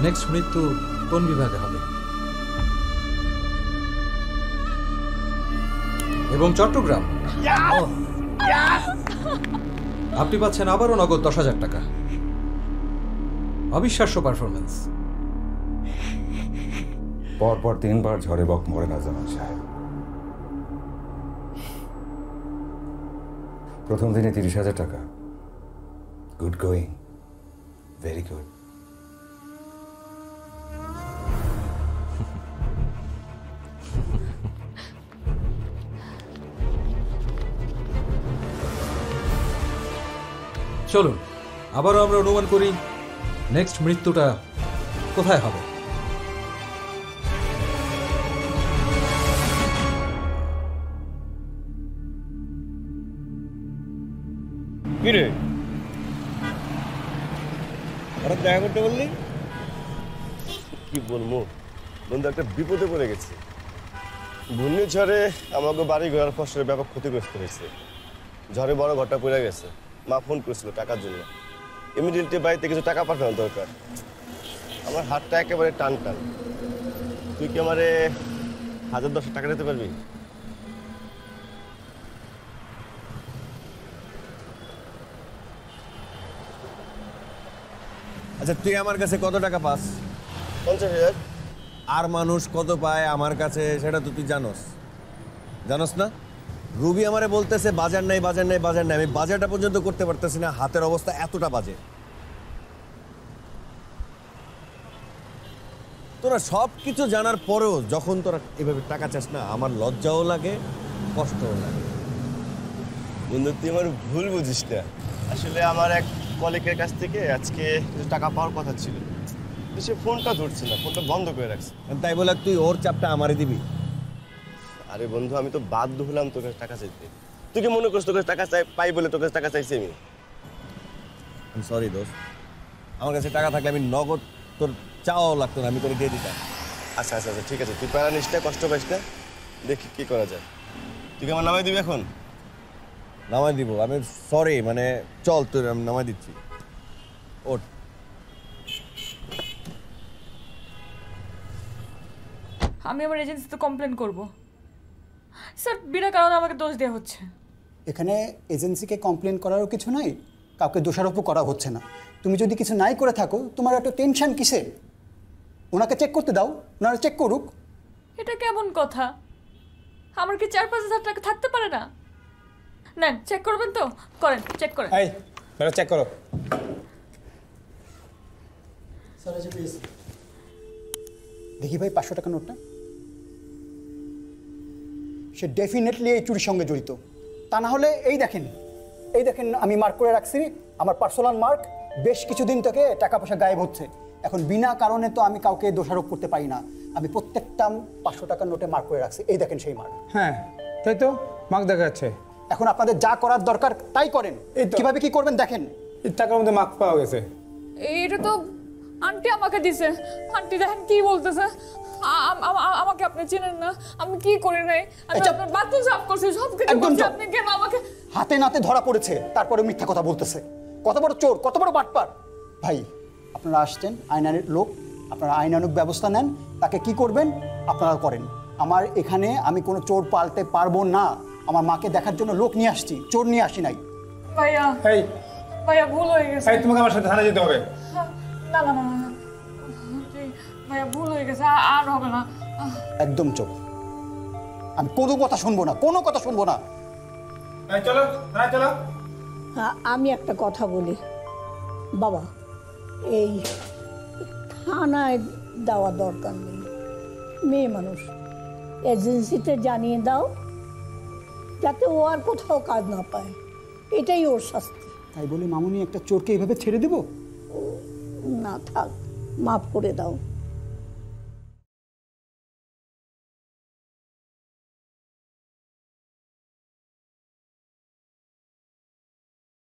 Next মৃত্যু কোন বিভাগে হবে? এবং চট্টগ্রাম। আপনি পাচ্ছেন আবারও নগদ 10,000 টাকা। অবিশ্বাস্য পারফরমেন্স। পরপর 3 বার ঝড়ে বক মরে না জামান সাহেব। প্রথম দিনে 30,000 টাকা। Good going, very good. চলুন আবারও আমরা অনুমান করি নেক্সট মৃত্যুটা কোথায় হবে। কিরে হঠাৎ দেখা করতে বললি? কি বলবো বন্ধু, একটা বিপদে পড়ে গেছে। ঘূর্ণিঝড়ে আমাকে বাড়ি ঘোরার ফসলের ব্যাপক ক্ষতিগ্রস্ত হয়েছে। ঝড়ে বড় ঘরটা পড়ে গেছে। মা ফোন করেছিল টাকার জন্য। ইমিডিয়েটলি বাড়িতে কিছু টাকা পাঠানো দরকার। আমার হাতটা একেবারে টান টান। তুই কি আমারে 1,000-10 টাকা দিতে পারবি? আচ্ছা, তুই আমার কাছে কত টাকা পাস? 50,000। আর মানুষ কত পায় আমার কাছে সেটা তো তুই জানোস না? রুবি আমারে বলতেছে বাজার নাই বাজার নাই বাজার নাই। আমি বাজারটা পর্যন্ত করতে পারতেছি না, হাতের অবস্থা এতটা বাজে। তোরা সব কিছু জানার পরেও যখন তোরা এভাবে টাকা চাস না, আমার লজ্জাও লাগে, কষ্টও লাগে। বন্ধু তুই আমার ভুল বুঝিস না। আসলে আমার এক কলিগের কাছ থেকে আজকে কিছু টাকা পাওয়ার কথা ছিল, সে ফোনটা ধরছে না, ফোনটা বন্ধ করে রাখছে। তাই বলে তুই ওর চাপটা আমারে দিবি? আরে বন্ধু, আমি তো বাধ্য হলাম তোর কাছে টাকা চাইতে। তুই কি মনে করছিস তোর কাছে টাকা পাই বলে তোর কাছে টাকা চাইছি আমি? সরি দোস্ত, আমার কাছে টাকা থাকলে আমি নগদ তোর চাওয়াও লাগতো না, আমি তোরে দিয়ে দিতাম। আচ্ছা আচ্ছা আচ্ছা ঠিক আছে, তুই প্যারা নিস না, কষ্ট পাইস না, দেখি কি করা যায়। তুই কি আমার নামাই দিবি এখন? নামাই দিব আমি, সরি মানে চল তোর আমি নামাই দিচ্ছি। ওঠ। আমি আমার এজেন্সিতে কমপ্লেন করব। স্যার বিনা কারণে আমাকে দোষ দেওয়া হচ্ছে। এখানে এজেন্সিকে কমপ্লেন করারও কিছু নাই, কাউকে দোষারোপও করা হচ্ছে না। তুমি যদি কিছু নাই করে থাকো, তোমার একটা টেনশন কিসে? ওনাকে চেক করতে দাও, ওনারা চেক করুক। এটা কেমন কথা? আমার কি 4-5 হাজার টাকা থাকতে পারে না? নেন, চেক করবেন তো? করেন, চেক করেন। এই মেরা চেক করো। স্যার আচ্ছা প্লিজ দেখি ভাই 500 টাকা নোটটা। সে ডেফিনেটলি এই চুরির সঙ্গে জড়িত। তা না হলে এই দেখেন আমি মার্ক করে রাখছি, আমার পার্সোনাল মার্ক। বেশ কিছুদিন থেকে টাকা পয়সা গায়েব হচ্ছে। এখন বিনা কারণে তো আমি কাউকে দোষারোপ করতে পারি না। আমি প্রত্যেকটা 500 টাকার নোটে মার্ক করে রাখছি। এই দেখেন সেই মার্ক। হ্যাঁ তাই তো, মার্ক দেখা যাচ্ছে। এখন আপনাদের যা করার দরকার তাই করেন। কিভাবে কি করবেন দেখেন। এই টাকার মধ্যে মার্ক পাওয়া গেছে। এটা তো আন্টি আমাকে দিছে। আন্টি দেখেন কি বলতেছে। আমাকে আপনি চেনেন না, আমি কি করি নাই? আমি আপনার বাথরুম সাফ করছি, সব কিছু করছি, আপনি কেন আমাকে? হাতে নাতে ধরা পড়েছে, তারপরে মিথ্যা কথা বলতেছে। কত বড় চোর, কত বড় বাটপার। ভাই আপনারা আসছেন, আইনানুগ লোক, আপনারা আইনানুগ ব্যবস্থা নেন। তাকে কি করবেন আপনারা করেন। আমার এখানে আমি কোনো চোর পালতে পারবো না। আমার মাকে দেখার জন্য লোক নিয়ে আসছি, চোর নিয়ে আসি নাই। ভাইয়া ভাইয়া ভুল হয়ে গেছে। তোমাকে আমার সাথে থানায় যেতে হবে। না না না ভাইয়া ভুল হয়ে গেছে, আর হবে না। একদম চোখ। আমি কোনো কথা শুনবো না, কোনো কথা শুনবো না। চলো চলো। আমি একটা কথা বলি বাবা, এই থানায় দেওয়া দরকার নেই। মেয়ে মানুষ, এজেন্সিতে জানিয়ে দাও, যাতে ও আর কোথাও কাজ না পায়। এটাই ওর শাস্তি। তাই বলে মামুনি একটা চোরকে এইভাবে ছেড়ে দেব? না থাক, মাফ করে দাও।